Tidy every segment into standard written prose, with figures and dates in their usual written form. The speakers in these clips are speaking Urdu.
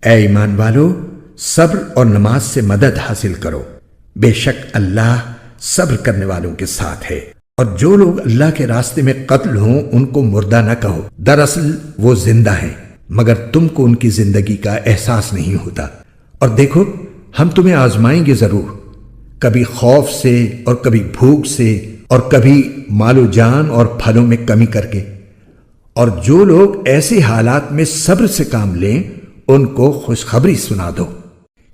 اے ایمان والو، صبر اور نماز سے مدد حاصل کرو، بے شک اللہ صبر کرنے والوں کے ساتھ ہے۔ اور جو لوگ اللہ کے راستے میں قتل ہوں ان کو مردہ نہ کہو، دراصل وہ زندہ ہیں مگر تم کو ان کی زندگی کا احساس نہیں ہوتا۔ اور دیکھو ہم تمہیں آزمائیں گے ضرور، کبھی خوف سے اور کبھی بھوک سے اور کبھی مال و جان اور پھلوں میں کمی کر کے۔ اور جو لوگ ایسے حالات میں صبر سے کام لیں ان کو خوشخبری سنا دو۔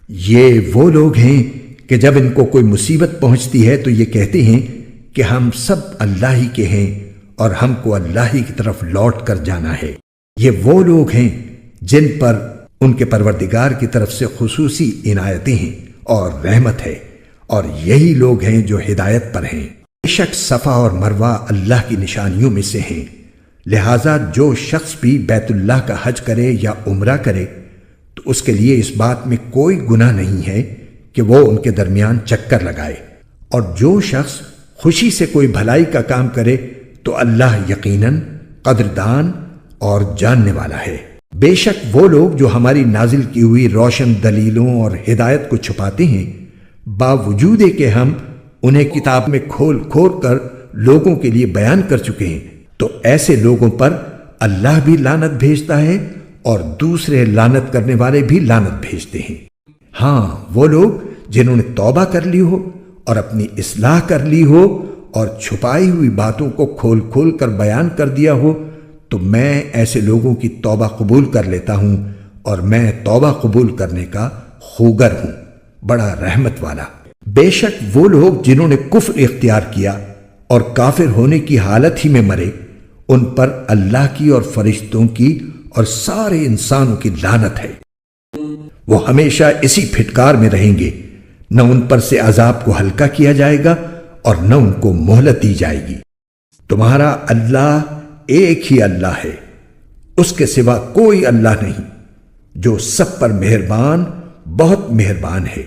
یہ وہ لوگ ہیں کہ جب ان کو کوئی مصیبت پہنچتی ہے تو یہ کہتے ہیں کہ ہم سب اللہ ہی کے ہیں اور ہم کو اللہ ہی کی طرف لوٹ کر جانا ہے۔ یہ وہ لوگ ہیں جن پر ان کے پروردگار کی طرف سے خصوصی عنایتیں ہیں اور رحمت ہے، اور یہی لوگ ہیں جو ہدایت پر ہیں۔ بے شک صفا اور مروہ اللہ کی نشانیوں میں سے ہیں، لہذا جو شخص بھی بیت اللہ کا حج کرے یا عمرہ کرے تو اس کے لیے اس بات میں کوئی گناہ نہیں ہے کہ وہ ان کے درمیان چکر لگائے، اور جو شخص خوشی سے کوئی بھلائی کا کام کرے تو اللہ یقیناً قدردان اور جاننے والا ہے۔ بے شک وہ لوگ جو ہماری نازل کی ہوئی روشن دلیلوں اور ہدایت کو چھپاتے ہیں، باوجود کہ ہم انہیں کتاب میں کھول کھول کر لوگوں کے لیے بیان کر چکے ہیں، تو ایسے لوگوں پر اللہ بھی لعنت بھیجتا ہے اور دوسرے لعنت کرنے والے بھی لعنت بھیجتے ہیں۔ ہاں وہ لوگ جنہوں نے توبہ کر لی ہو اور اپنی اصلاح کر لی ہو اور چھپائی ہوئی باتوں کو کھول کھول کر بیان کر دیا ہو تو میں ایسے لوگوں کی توبہ قبول کر لیتا ہوں، اور میں توبہ قبول کرنے کا خوگر ہوں، بڑا رحمت والا۔ بے شک وہ لوگ جنہوں نے کفر اختیار کیا اور کافر ہونے کی حالت ہی میں مرے، ان پر اللہ کی اور فرشتوں کی اور سارے انسانوں کی لعنت ہے، وہ ہمیشہ اسی پھٹکار میں رہیں گے، نہ ان پر سے عذاب کو ہلکا کیا جائے گا اور نہ ان کو مہلت دی جائے گی۔ تمہارا اللہ ایک ہی اللہ ہے، اس کے سوا کوئی اللہ نہیں، جو سب پر مہربان، بہت مہربان ہے۔